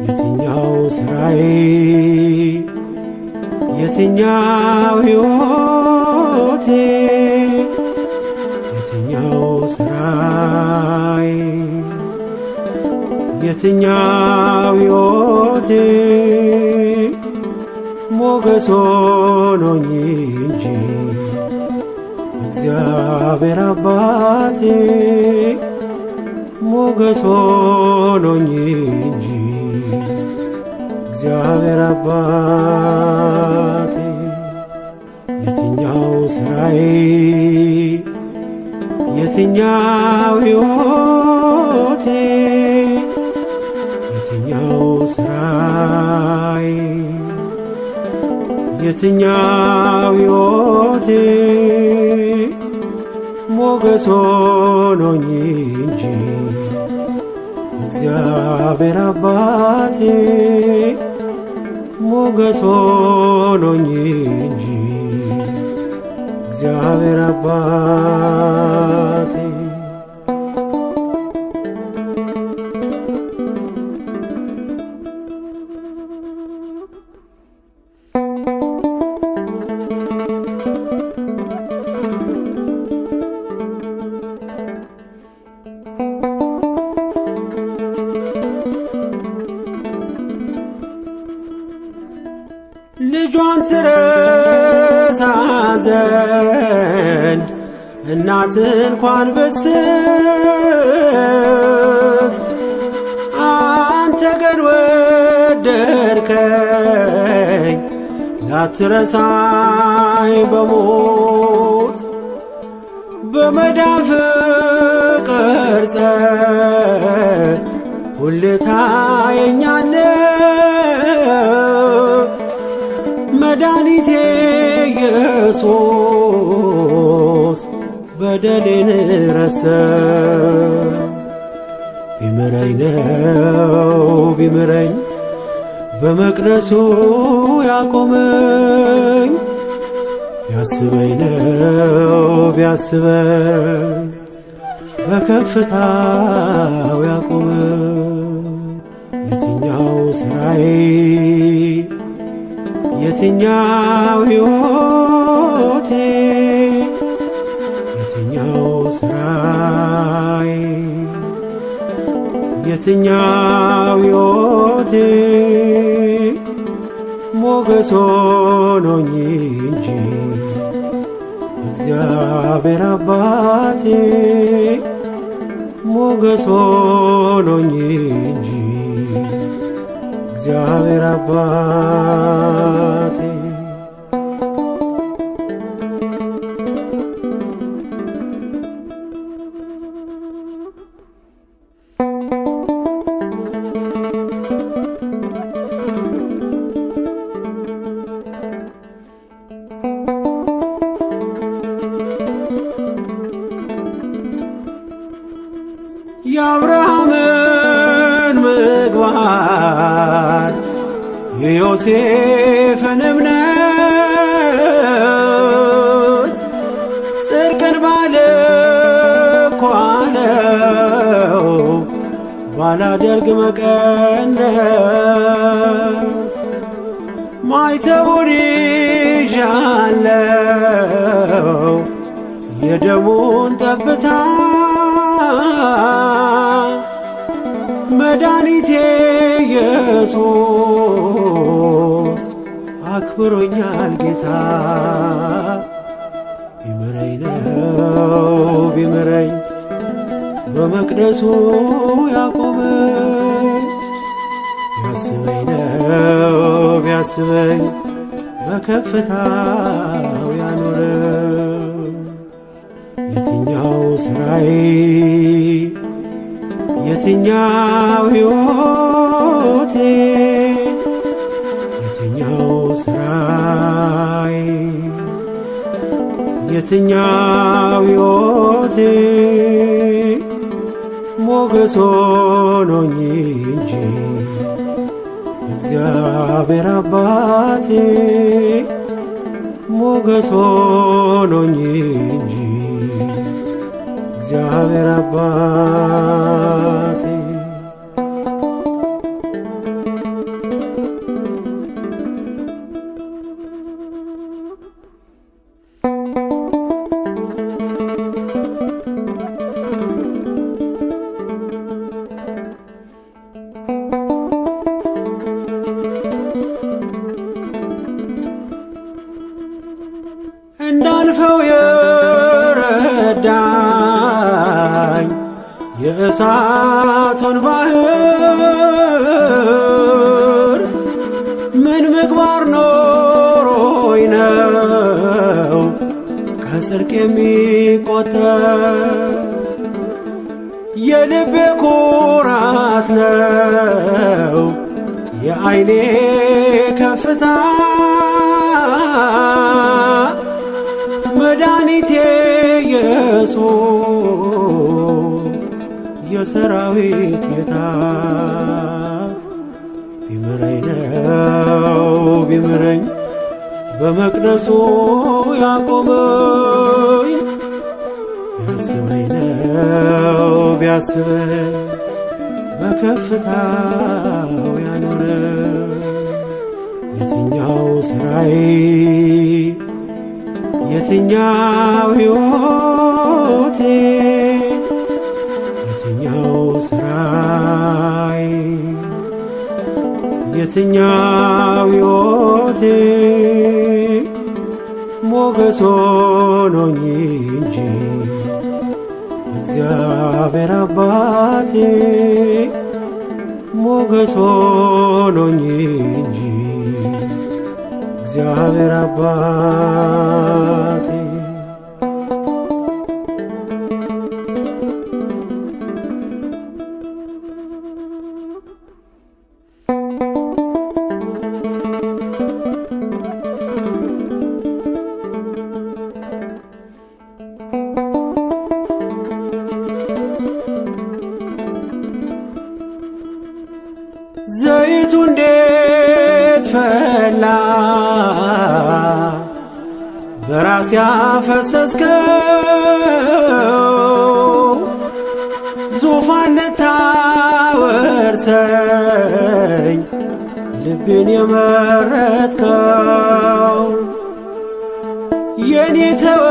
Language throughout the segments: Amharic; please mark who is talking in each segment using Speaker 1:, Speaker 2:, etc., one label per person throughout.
Speaker 1: የትኛው ስራዬ የትኛው ሕይወቴ የትኛው ስራዬ የትኛው ሕይወቴ ሞገስ ሆኖኝ እንጂ እግዚአብሔር አባቴ ሞገስ ሆኖኝ እንጂ እግዚአብሔር አባቴ የትኛው ስራዬ የትኛው ሕይወቴ የትኛው ስራዬ የትኛው ሕይወቴ ሞገስ ሆኖኝ እንጂ እግዚአብሔር አባቴ ሞገስ ሆኖኝ እንጂ እግዚአብሔር አባቴ ልጇን ትረሳ ዘንድ እናት እንኳን ብትስት አንተ ግን ወደድከኝ ላትረሳኝ በሞት በመዳፍ ቀርጸ ሁሌ ታየኛለህ መድኃኒቴ ኢየሱስ በደሌን ረሳህ ቢምረኝ ነው ቢምረኝ በመቅደሱ ያቆመኝ ቢያስበኝ ነው ቢያስበኝ በከፍታው ያቆመኝ የትኛው ስራዬ የትኛው ሕይወቴ የትኛው ስራዬ የትኛው ሕይወቴ ሞገስ ሆኖኝ እንጂ እግዚአብሔር አባቴ ሞገስ ሆኖኝ እንጂ እግዚአብሔር አባቴ የአብርሃምን ምግባር የዮሴፍን እምነት ጽድቅን ባልኮ አለው ባላደርግ መቀነት ማይተቡን ይዣለው የደሙን ጠብታ መድኃኒቴ ኢየሱስ አክብሮኛል ጌታ ቢምረኝ ነው ቢምረኝ በመቅደሱ ያቆመኝ ቢያስበኝ ነው ቢያስበኝ በከፍታው ያኖረኝ የትኛው ስራዬ የትኛው ሕይወቴ የትኛው ስራዬ የትኛው ሕይወቴ ሞገስ ሆኖኝ እንጂ እግዚአብሔር አባቴ ሞገስ ሆኖኝ እንጂ እግዚአብሔር አባቴ የእሳቱን ባህር ምን ምግባር ኖሮኝ ነው ከጽድቅ የሚቆጠር? የልቤ ኩራት ነው የዓይኔ ከፍታ መድኃኒቴ ኢየሱስ የሰራዊት ጌታ። ቢምረኝ ነው ቢምረኝ በመቅደሱ ያቆመኝ፣ ቢያስበኝ ነው ቢያስበኝ በከፍታው ያኖረኝ። የትኛው ሥራዬ የትኛው ሕይወቴ የትኛው ሥራዬ የትኛው ሕይወቴ ሞገስ ሆኖኝ እንጂ እግዚአብሔር አባቴ ሞገስ ሆኖኝ እንጂ እግዚአብሔር አባቴ። ዘይቱ እንዴት ፈላ በራስ ያፈሰስከው፣ ዙፋን ልታወርሰኝ ልቤን የመረጥከው። የኔ ተወደደው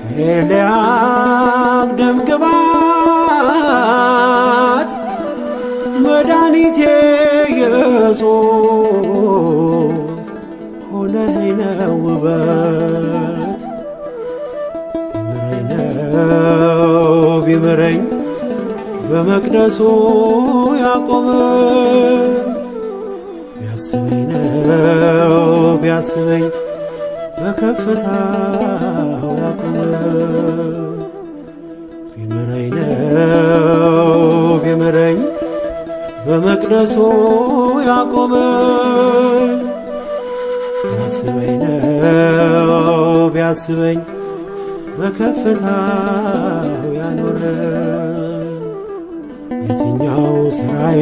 Speaker 1: ከኤልያብ ደምግባት መድኃኒቴ ኢየሱስ ሆነኸኝ ነው ውበት። ቢምረኝ ነው ቢምረኝ በመቅደሱ ያቆመኝ፣ ቢያስበኝ ነው ቢያስበኝ በከፍታው ያቆመኝ። ቢምረኝ ነው ቢምረኝ በመቅደሱ ያቆመኝ፣ ቢያስበኝ ነው ቢያስበኝ በከፍታው ያኖረኝ። የትኛው ሥራዬ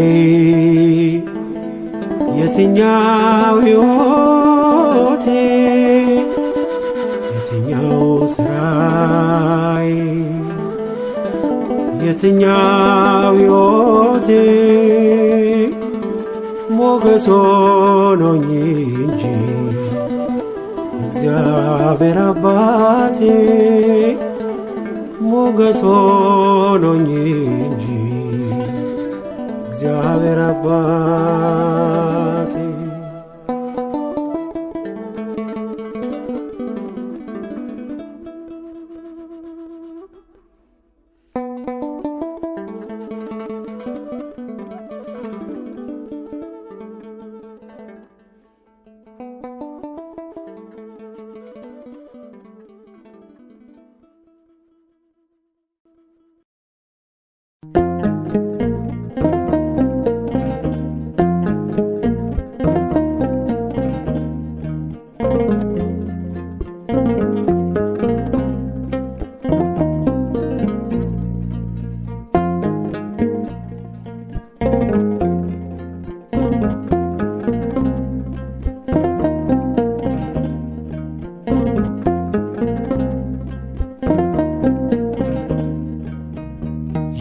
Speaker 1: የትኛው ሕይወቴ የትኛው ሥራዬ የትኛው ሕይወቴ ሞገስ ሆኖኝ እንጂ እግዚአብሔር አባቴ ሞገስ ሆኖኝ እንጂ እግዚአብሔር አባቴ።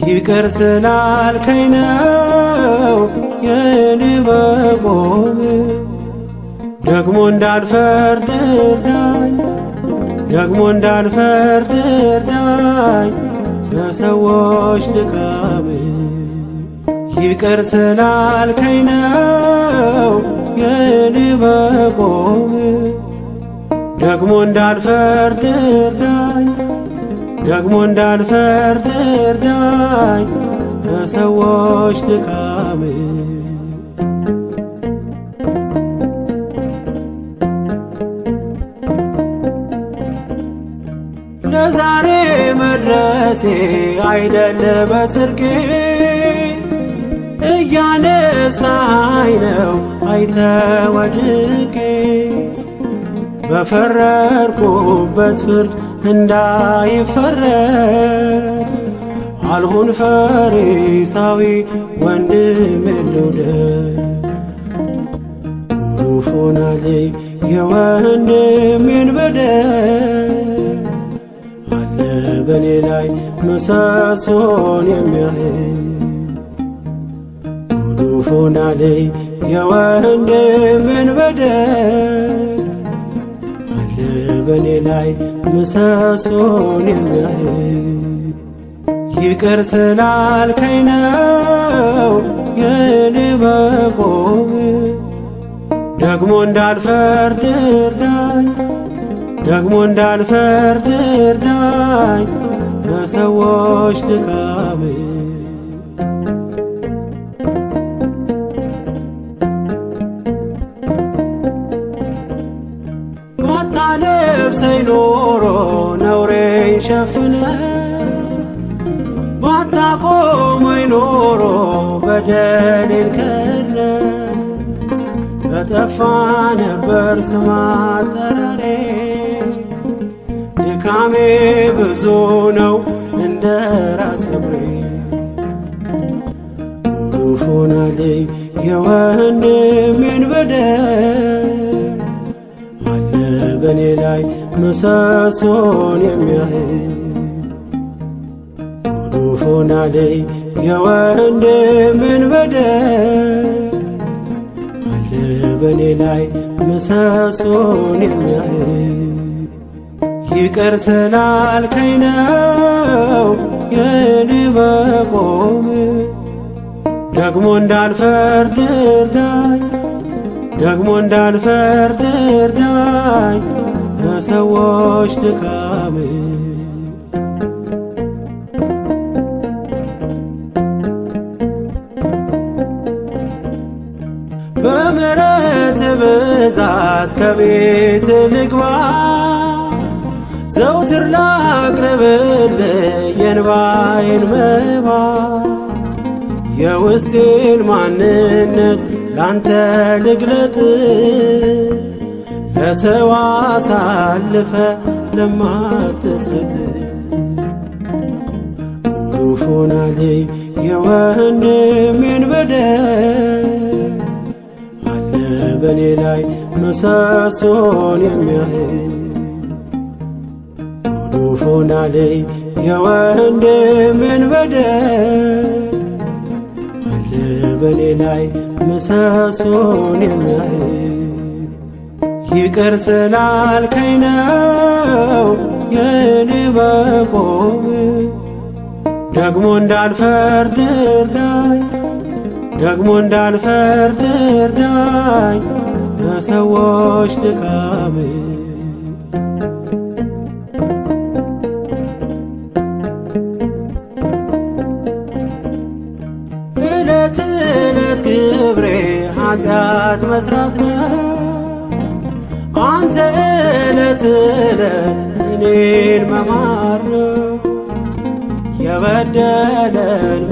Speaker 1: ይቅር ስላልከኝ ነው የኔ መቆም፣ ደግሞ እንዳልፈርድ እርዳኝ፣ ደግሞ እንዳልፈርድ እርዳኝ በሰዎች ድካም። ይቅር ስላልከኝ ነው የኔ መቆም፣ ደግሞ እንዳልፈርድ እርዳኝ፣ ደግሞ እንዳልፈርድ እርዳኝ በሰዎች ድካም። ለዛሬ መድረሴ አይደለ በጽድቄ እያነሳኝ ነው አይተ ወድቄ በፈረድኩበት ፍርድ እንዳይፈረድ አልሁን ፈሪሳዊ ወንድሜን ልውደድ። ጉዱፍ ሆናለኝ የወንድሜን በደል አለ በኔ ላይ ምሰሶን የሚያህል። ጉዱፍ ሆናለኝ የወንድሜን በደል አለ በኔ ላይ ምሰሶን የሚያህል። ይቅር ስላልከኝ ነው የኔ መቆም፣ ደግሞ እንዳልፈርድ እርዳኝ ደግሞ እንዳልፈርድ እርዳኝ በሰዎች ድካም። ባታለብሰኝ ኖሮ ነውሬን ሸፍነ ባታቆመኝ ኖሮ በደሌን ከድነ በጠፋ ነበር ስም አጠራሬ። ድካሜ ብዙ ነው እንደ ራስ ፀጉሬ። ጉዱፍ ሆናለኝ የወንድሜን በደል አለ በኔ ላይ ምሰሶን የሚያህል። ጉዱፍ ሆናለኝ የወንድሜን በደል አለ በኔ ላይ ምሰሶን የሚያህል። ይቅር ስላልከኝ ነው የኔ መቆም፣ ደግሞ እንዳልፈርድ እርዳኝ ደግሞ እንዳልፈርድ እርዳኝ በሰዎች ድካም። በምሕረት ብዛት ከቤት ልግባ ዘውትር ላቅርብልህ የእንባዬን መባ። የውስጤን ማንነት ላንተ ልግለጥ ለሰው አሳልፈ ለማትሰጥ። ጉዱፍ ሆናለኝ የወንድሜን በደል አለ በኔ ላይ ምሰሶን የሚያህል። ጉዱፍ ሆናለኝ የወንድሜን በደል አለ በኔ ላይ ምሰሶን የሚያህል። ይቅር ስላልከኝ ነው የኔ መቆም፣ ደግሞ እንዳልፈርድ እርዳኝ ደግሞ እንዳልፈርድ እርዳኝ በሰዎች ድካም። ዕለት ዕለት ግብሬ ኃጢአት መስራት ነው። አንተ ዕለት ዕለት እኔን መማር ነው። የበደለን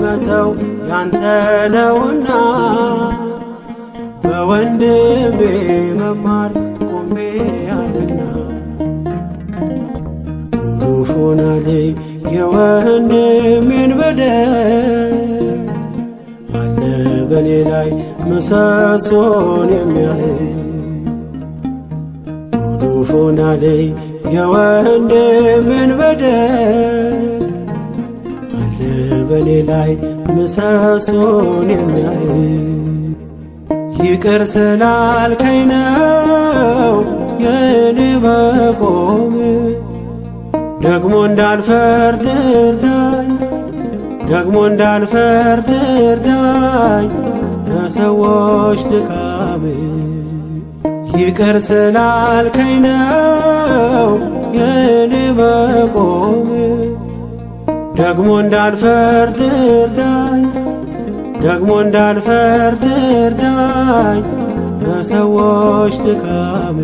Speaker 1: መተው ያንተ ነውና በወንድሜ መማር ቆሜ አድግና። ጉዱፍ ሆናለኝ የወንድሜን በደል አለ በኔ ላይ ምሰሶን የሚያህል። ጉዱፍ ሆናለኝ የወንድሜን በደል አለ በኔ ላይ ምሰሶን የሚያህል። ይቅር ስላልከኝ ነው የኔ መቆም፣ ደግሞ እንዳልፈርድ እርዳኝ ደግሞ እንዳልፈርድ እርዳኝ በሰዎች ድካም። ይቅር ስላልከኝ ነው የኔ መቆም ደግሞ እንዳልፈርድ እርዳኝ፣ ደግሞ እንዳልፈርድ እርዳኝ በሰዎች ድካም።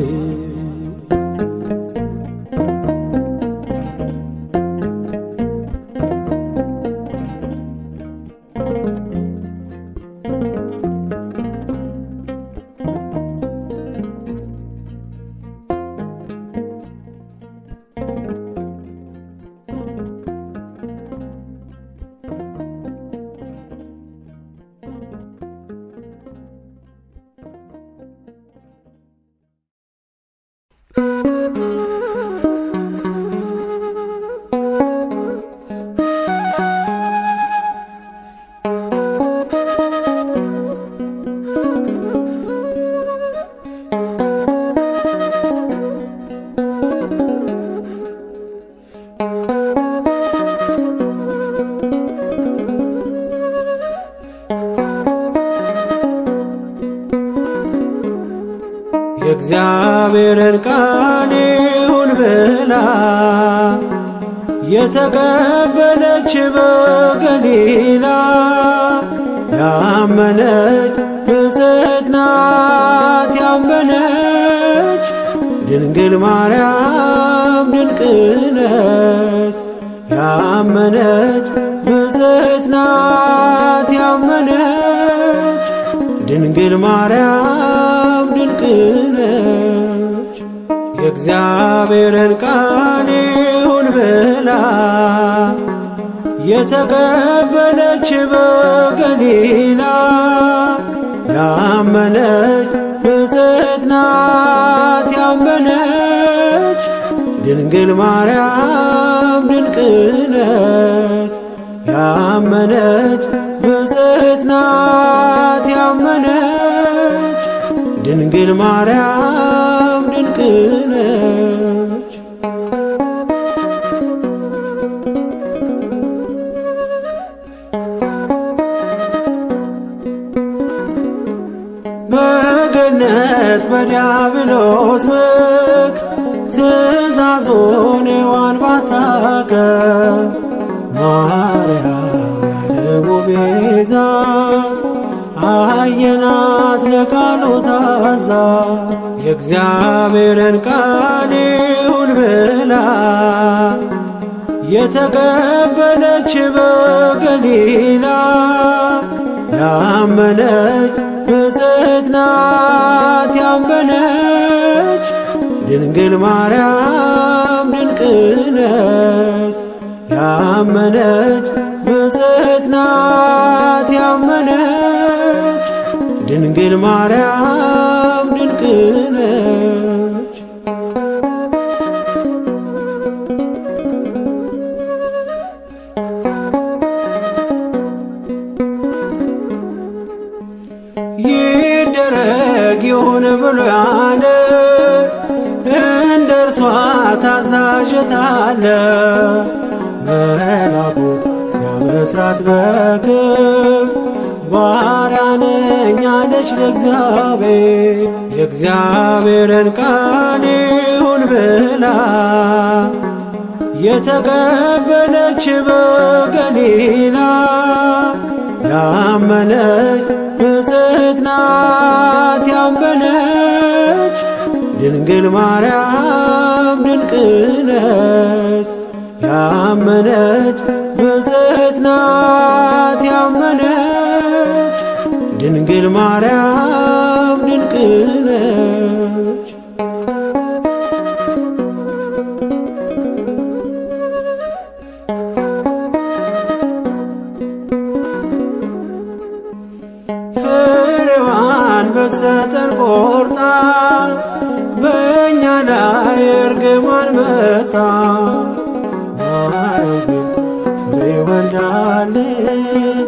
Speaker 1: የእግዚአብሔርን ቃል ይሁን ብላ የተቀበለች በገሊላ ያመነች ብፅዕት ናት ያመነች ድንግል ማርያም ድንቅ ነች። ያመነች ብፅዕት ናት ያመነች ድንግል ማርያም ድንቅ ነች። የእግዚአብሔርን ቃል ይሁን ብላ የተቀበለች በገሊላ ያመነች ብፅዕት ናት ያመነች ድንግል ማርያም ድንቅ ነች። ያመነች ብፅዕት ናት ያመነች ድንግል ማርያም ድንቅ ነች። በገነት በዲያብሎስ ምክር ትእዛዙን ሔዋን ባታከብር ማርያም ያለሙ ቤዛ አየናት ለቃሉ ታዛ። የእግዚአብሔርን ቃል ይሁን ብላ የተቀበለች በገሊላ ያመነች ብፅዕት ናት ያመነች ድንግል ማርያም ድንቅ ነች። ያመነች ብፅዕት ናት ያመነች ድንግል ማርያም ድንቅ ነች። ይደረግ ይሁን ብሎ ያለ እንደ እርሷ ታዛዥታለ መላኩ ሲያበስራት በክብር ባሪያ ነኝ አለች ለእግዚአብሔር። የእግዚአብሔርን ቃል ይሁን ብላ የተቀበለች በገሊላ ያመነች ብፅዕት ናት ያመነች ድንግል ማርያም ድንቅ ነች። ያመነች ብፅዕት ናት ያመነች ድንግል ማርያም ድንቅ ነች። ፍሬዋን በትሰጠን ቆርጣ በእኛ ላይ እርግማን መጣ። ማርያም ግን ፍሬ ወልዳልን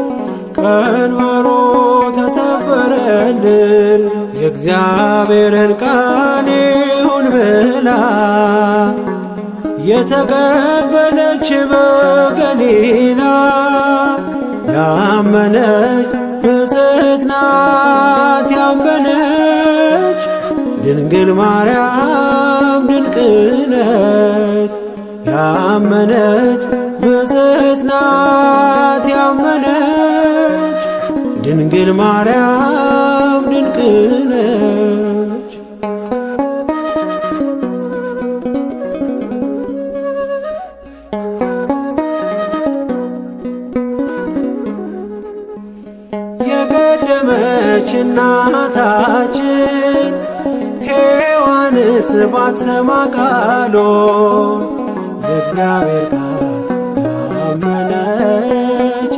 Speaker 1: ቀንበሩ ተሰበረልን። የእግዚአብሔርን ቃል ይሁን ብላ የተቀበለች በገሊላ ያመነች ብፅዕት ናት ያመነች ድንግል ማርያም ድንቅ ነች። ያመነች ብፅዕት ናት ያመነች ድንግል ማርያም ድንቅ ነች። የቀደመች እናታችን ሔዋንስ ባትሰማ ቃሉን የእግዚአብሔር ቃል ያመነች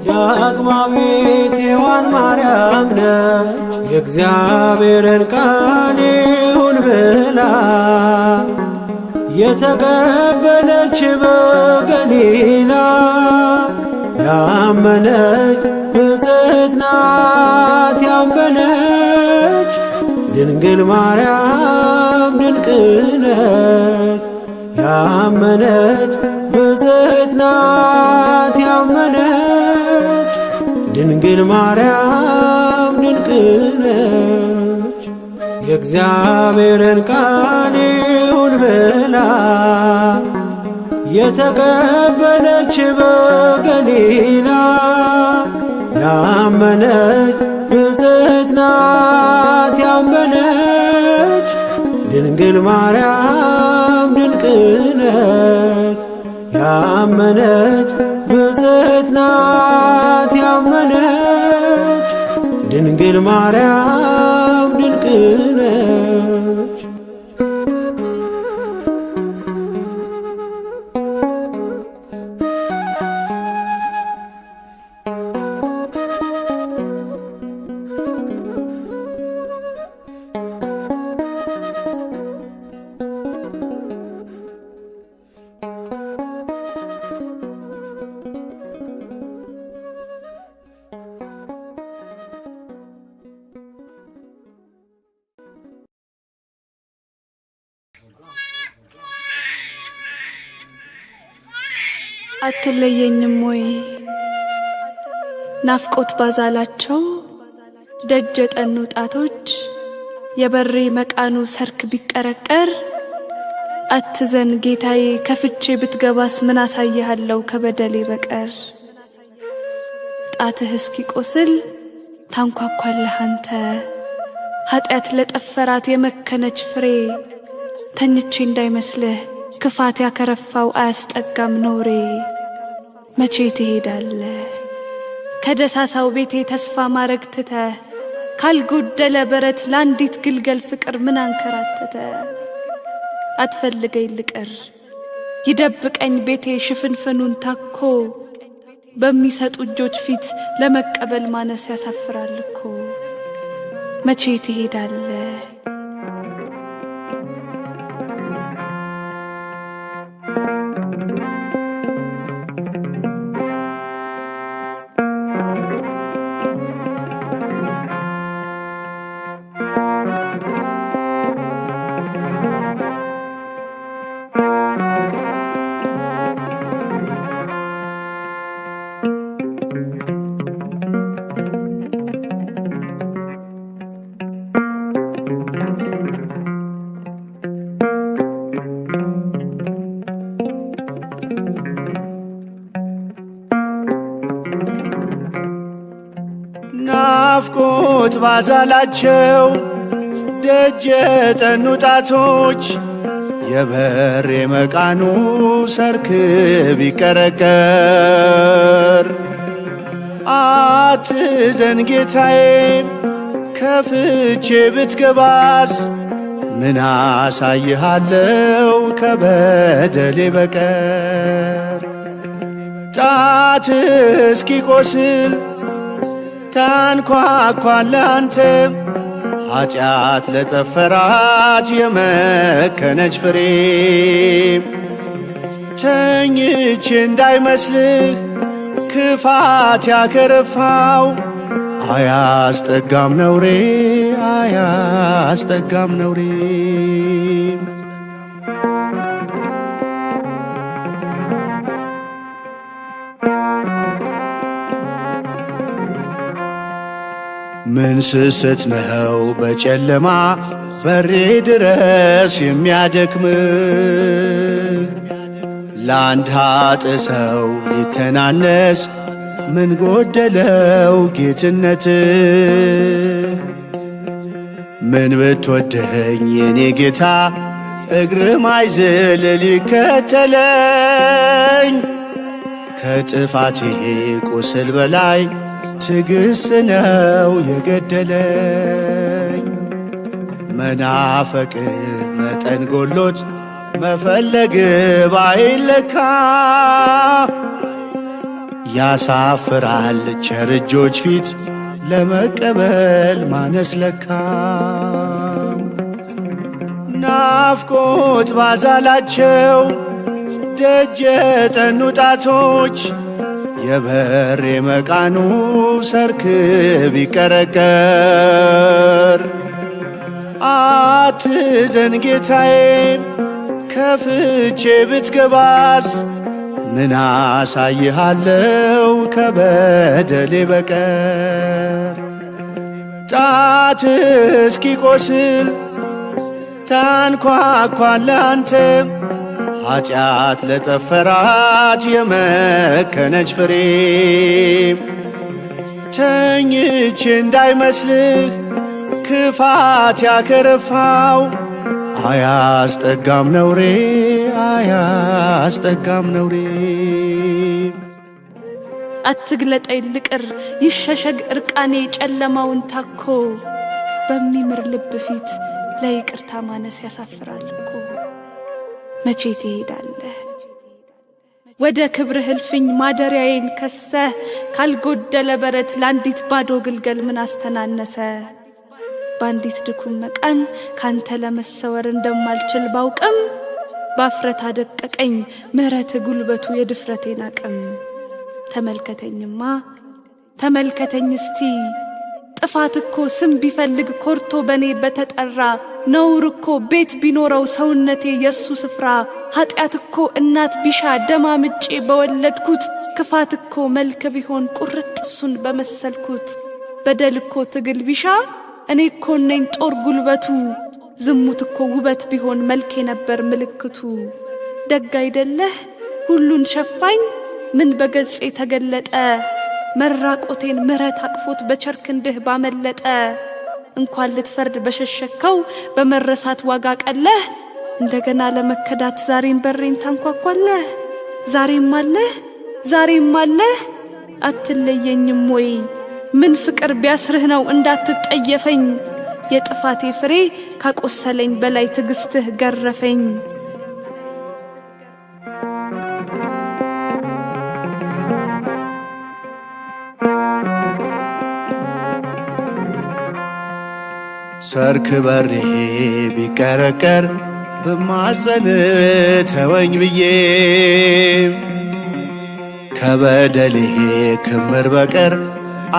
Speaker 1: ዳግማዊት ሔዋን ማርያም ነች። የእግዚአብሔርን ቃል ይሁን ብላ የተቀበለች በገሊላ ያመነች ብፅዕት ናት ያመነች ድንግል ማርያም ድንቅ ነች። ያመነች ብፅዕት ናት ያመነች ድንግል ማርያም ድንቅ ነች። የእግዚአብሔርን ቃል ይሁን ብላ የተቀበለች በገሊላ ያመነች ብፅዕት ናት ያመነች ድንግል ማርያም ድንቅ ነች። ያመነች ብፅዕት ናት ያመነች ድንግል ማርያም ድንቅ ነች።
Speaker 2: አትለየኝም ወይ ናፍቆት ባዛላቸው ደጀ ጠኑ ጣቶች የበሬ መቃኑ ሰርክ ቢቀረቀር አትዘን ጌታዬ ከፍቼ ብትገባስ ምን አሳይሃለሁ ከበደሌ በቀር። ጣትህ እስኪቆስል ታንኳኳለህ አንተ ኃጢአት ለጠፈራት የመከነች ፍሬ ተኝቼ እንዳይመስልህ ክፋት ያከረፋው አያስጠጋም ነውሬ። መቼ ትሄዳለህ ከደሳሳው ቤቴ ተስፋ ማረግ ትተህ ካልጎደለ በረት ለአንዲት ግልገል ፍቅር ምን አንከራተተ። አትፈልገኝ ልቅር ይደብቀኝ ቤቴ ሽፍንፍኑን ታኮ በሚሰጡ እጆች ፊት ለመቀበል ማነስ ያሳፍራል እኮ። መቼ ትሄዳለህ
Speaker 3: ናፍቆት ባዛላቸው ደጀ ጠኑ ጣቶች የበሬ መቃኑ ሰርክ ቢቀረቀር አትዘን ጌታዬ ከፍቼ ብትገባስ ምን አሳይሃለሁ ከበደሌ በቀር። ጣት እስኪቆስል ታንኳኳለህ አንተ ኃጢአት ለጠፈራት የመከነች ፍሬ ተኝቼ እንዳይመስልህ ክፋት ያከረፋው አያስጠጋም ነውሬ አያስጠጋም ነውሬ። ምን ስስት ነው በጨለማ በሬ ድረስ የሚያደክምህ ለአንድ ኃጥእ ሰው ሊተናነስ ምን ጎደለው ጌትነትህ? ምን ብትወደኝ የኔ ጌታ እግርህ ማይዝል ሊከተለኝ? ከጥፋቴ ቁስል በላይ ትዕግሥት ነው የገደለኝ። መናፈቅህ መጠን ጎሎት መፈለግ ባይለካ ያሳፍራል ቸር እጆች ፊት ለመቀበል ማነስ ለካ። ናፍቆት ባዛላቸው ደጅ የጠኑ ጣቶች የበር የመቃኑ ሰርክ ቢቀረቀር አትዘን ጌታዬ ከፍቼ ብትገባስ ምን አሳይሃለው ከበደሌ በቀር? ጣት እስኪቆስል ታንኳኳለህ አንተ ኃጢአት ለጠፈራት የመከነች ፍሬ። ተኝቼ እንዳይመስልህ ክፋት ያከረፋው አያስጠጋም ነውሬ አያስጠጋም ነውሬ።
Speaker 2: አትግለጠኝ ልቅር ይሸሸግ እርቃኔ ጨለማውን ታኮ በሚምር ልብ ፊት ለይቅርታ ማነስ ያሳፍራል እኮ። መቼ ትሄዳለህ ወደ ክብርህ እልፍኝ ማደሪያዬን ከሰህ? ካልጎደለ በረት ለአንዲት ባዶ ግልገል ምን አስተናነሰ? በአንዲት ድኩም መቃን ካንተ ለመሰወር እንደማልችል ባውቅም ባፍረት አደቀቀኝ ምሕረት ጉልበቱ የድፍረቴን አቅም። ተመልከተኝማ ተመልከተኝ እስቲ ጥፋት እኮ ስም ቢፈልግ ኮርቶ በኔ በተጠራ ነውር እኮ ቤት ቢኖረው ሰውነቴ የሱ ስፍራ። ኃጢአት እኮ እናት ቢሻ ደማምጬ በወለድኩት ክፋት እኮ መልክ ቢሆን ቁርጥ እሱን በመሰልኩት። በደል እኮ ትግል ቢሻ እኔ እኮ ነኝ ጦር ጉልበቱ። ዝሙት እኮ ውበት ቢሆን መልኬ ነበር ምልክቱ። ደግ አይደለህ ሁሉን ሸፋኝ ምን በገጼ ተገለጠ? መራቆቴን ምሕረት አቅፎት በቸርክንድህ ባመለጠ። እንኳን ልትፈርድ በሸሸከው በመረሳት ዋጋ ቀለህ እንደገና ለመከዳት ዛሬም በሬን ታንኳኳለህ። ዛሬም አለህ ዛሬም አለህ አትለየኝም ወይ? ምን ፍቅር ቢያስርህ ነው እንዳትጠየፈኝ? የጥፋቴ ፍሬ ካቆሰለኝ በላይ ትዕግሥትህ ገረፈኝ።
Speaker 3: ሰርክ በሬ ቢቀረቀር ብማጸን ተወኝ ብዬ ከበደሌ ክምር በቀር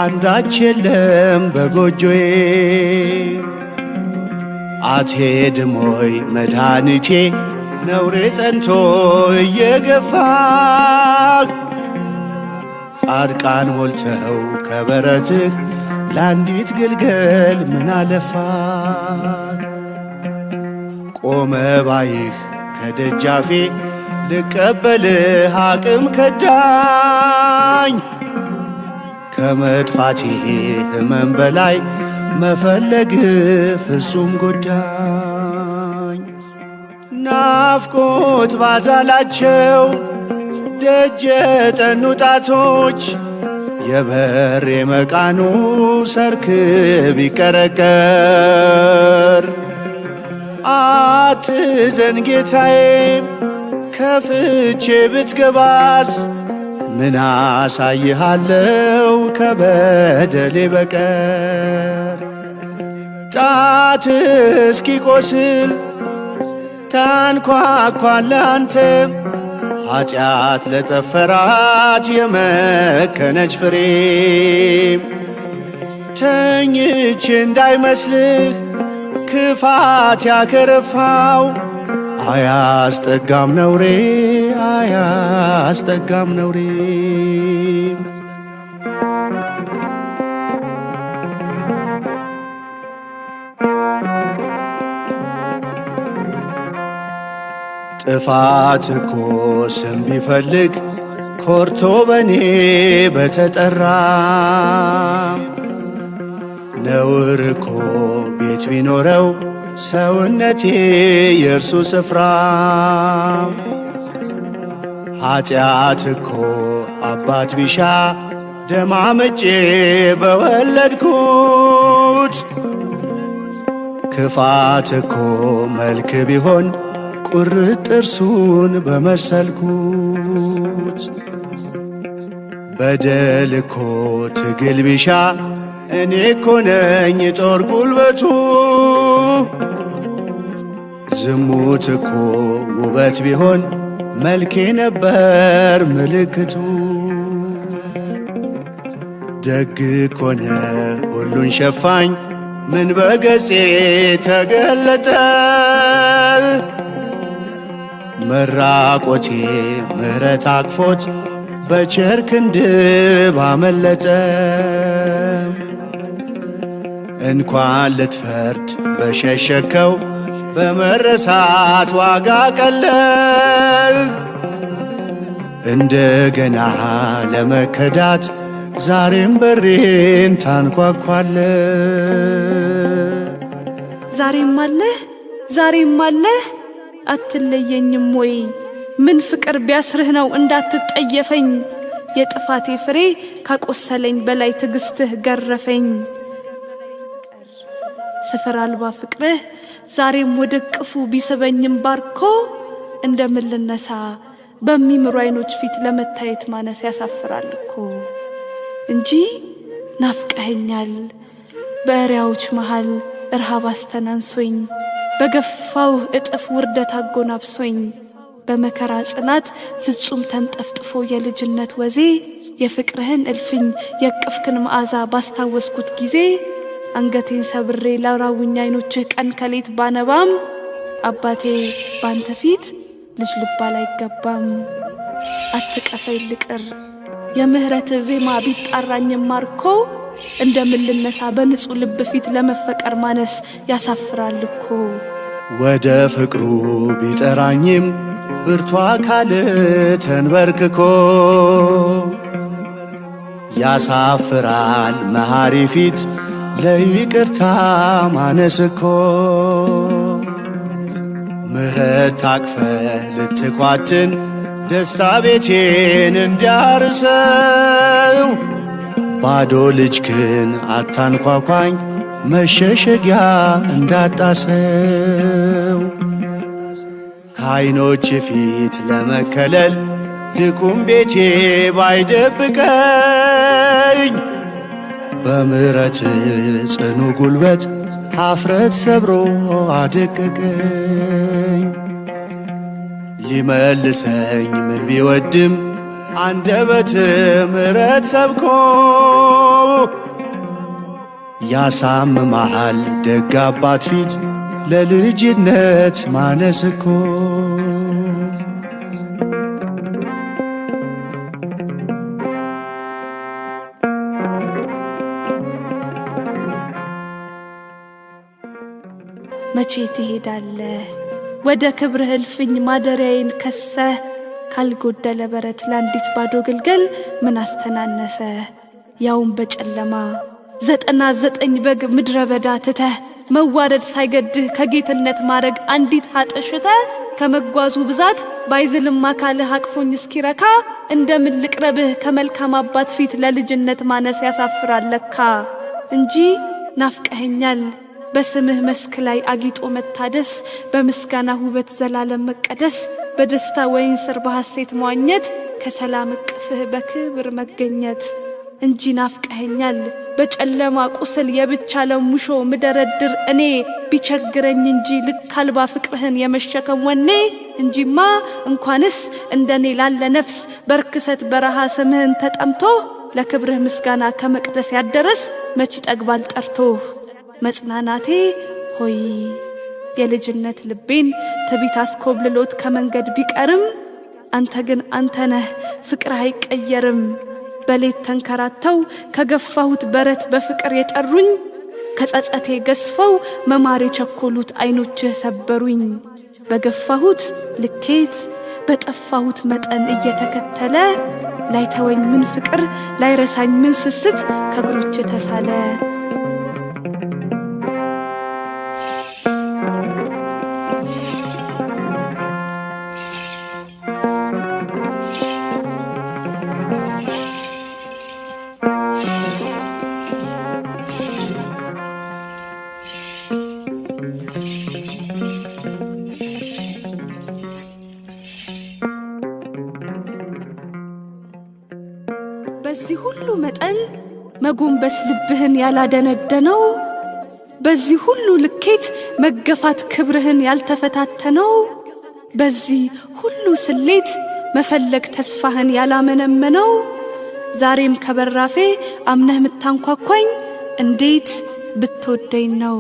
Speaker 3: አንዳች የለም በጎጆዬ። አትሄድም ሆይ መድኃኒቴ ነውሬ ጸንቶ እየገፋህ? ጻድቃን ሞልተው ከበረትህ ለአንዲት ግልገል ምን አለፋህ? ቆመ ባይህ ከደጃፌ ልቀበልህ አቅም ከዳኝ። ከመጥፋቴ ሕመም በላይ መፈለግህ ፍጹም ጎዳኝ። ናፍቆት ባዛላቸው ደጅ የጠኑ ጣቶች የበር የመቃኑ ሰርክ ቢቀረቀር አትዘን ጌታዬ ከፍቼ ብትገባስ ምን አሳይሃለው ከበደሌ በቀር? ጣት እስኪቆስል ታንኳኳለህ አንተ ኃጢአት ለጠፈራት የመከነች ፍሬ። ተኝቼ እንዳይመስልህ ክፋት ያከረፋው አያስጠጋም ነውሬ አያስጠጋም ነውሬ። ጥፋት እኮ ስም ቢፈልግ ኮርቶ በኔ በተጠራ ነውር እኮ ቤት ቢኖረው ሰውነቴ የእርሱ ስፍራ ኃጢአት እኮ አባት ቢሻ ደማምጬ በወለድኩት ክፋት እኮ መልክ ቢሆን ቁርጥ እርሱን በመሰልኩት በደል እኮ ትግል ቢሻ እኔ እኮ ነኝ ጦር ጉልበቱ ዝሙት እኮ ውበት ቢሆን መልኬ ነበር ምልክቱ ደግ ኮነ ሁሉን ሸፋኝ ምን በገጼ ተገለጠ መራቆቴ ምሕረት አቅፎት በቸር ክንድ ባመለጠ እንኳን ልትፈርድ በሸሸከው በመረሳት ዋጋ ቀለል እንደገና ለመከዳት ዛሬም በሬን ታንኳኳለ
Speaker 2: ዛሬም አለህ አትለየኝም ወይ ምን ፍቅር ቢያስርህ ነው እንዳትጠየፈኝ የጥፋቴ ፍሬ ካቆሰለኝ በላይ ትግስትህ ገረፈኝ ስፍር አልባ ፍቅርህ ዛሬም ወደ ቅፉ ቢስበኝም ባርኮ እንደምን ልነሳ በሚምሩ አይኖች ፊት ለመታየት ማነስ ያሳፍራል እኮ እንጂ ናፍቀኸኛል በእሪያዎች መሃል እርሃብ አስተናንሶኝ በገፋው እጥፍ ውርደት አጎናብሶኝ በመከራ ጽናት ፍጹም ተንጠፍጥፎ የልጅነት ወዜ የፍቅርህን እልፍኝ የቅፍክን መዓዛ ባስታወስኩት ጊዜ አንገቴን ሰብሬ ላውራውኝ አይኖችህ ቀን ከሌት ባነባም አባቴ ባንተ ፊት ልጅ ልባል አይገባም አትቀፈኝ ልቅር የምህረት ዜማ ቢጣራኝም ማርኮ እንደምን ልነሳ በንጹህ ልብ ፊት ለመፈቀር ማነስ ያሳፍራል እኮ
Speaker 3: ወደ ፍቅሩ ቢጠራኝም ብርቱ አካል ተንበርክኮ ያሳፍራል መሐሪ ፊት ለይቅርታ ማነስ እኮ ምሕረት ታቅፈ ልትኳትን ደስታ ቤቴን እንዲያርሰው ባዶ ልጅክን አታንኳኳኝ መሸሸጊያ እንዳጣሰው ከዓይኖች ፊት ለመከለል ድኩም ቤቴ ባይደብቀኝ በምሕረት ጽኑ ጉልበት ኀፍረት ሰብሮ አደቀቀኝ ሊመልሰኝ ምን ቢወድም አንደበት ምሕረት ሰብኮ ያሳምማል ደግ አባት ፊት ለልጅነት ማነስ እኮ
Speaker 2: መቼ ትሄዳለህ ወደ ክብርህ እልፍኝ ማደሪያዬን ከሰህ ካልጎደለ በረት ለአንዲት ባዶ ግልገል ምን አስተናነሰ ያውም በጨለማ 99 በግ ምድረ በዳ ትተህ መዋረድ ሳይገድህ ከጌትነት ማረግ አንዲት ሀጥሽተህ ከመጓዙ ብዛት ባይዝልም አካልህ አቅፎኝ እስኪረካ እንደምን ልቅረብህ ከመልካም አባት ፊት ለልጅነት ማነስ ያሳፍራል ለካ እንጂ ናፍቀኸኛል በስምህ መስክ ላይ አጊጦ መታደስ በምስጋና ውበት ዘላለም መቀደስ በደስታ ወይን ስር በሐሴት መዋኘት ከሰላም እቅፍህ በክብር መገኘት እንጂ ናፍቀኸኛል በጨለማ ቁስል የብቻ ለሙሾ ምደረድር እኔ ቢቸግረኝ እንጂ ልክ አልባ ፍቅርህን የመሸከም ወኔ እንጂማ እንኳንስ እንደኔ ላለ ነፍስ በርክሰት በረሃ ስምህን ተጠምቶ ለክብርህ ምስጋና ከመቅደስ ያደረስ መች ጠግባል ጠርቶ መጽናናቴ ሆይ የልጅነት ልቤን ትቢት አስኮብልሎት ከመንገድ ቢቀርም አንተ ግን አንተ ነህ ፍቅር አይቀየርም በሌት ተንከራተው ከገፋሁት በረት በፍቅር የጠሩኝ ከጸጸቴ ገስፈው መማር የቸኮሉት አይኖችህ ሰበሩኝ በገፋሁት ልኬት በጠፋሁት መጠን እየተከተለ ላይተወኝ ምን ፍቅር ላይረሳኝ ምን ስስት ከእግሮች ተሳለ። በዚህ ሁሉ መጠን መጎንበስ ልብህን ያላደነደነው፣ በዚህ ሁሉ ልኬት መገፋት ክብርህን ያልተፈታተነው፣ በዚህ ሁሉ ስሌት መፈለግ ተስፋህን ያላመነመነው፣ ዛሬም ከበራፌ አምነህ ምታንኳኳኝ እንዴት ብትወደኝ ነው?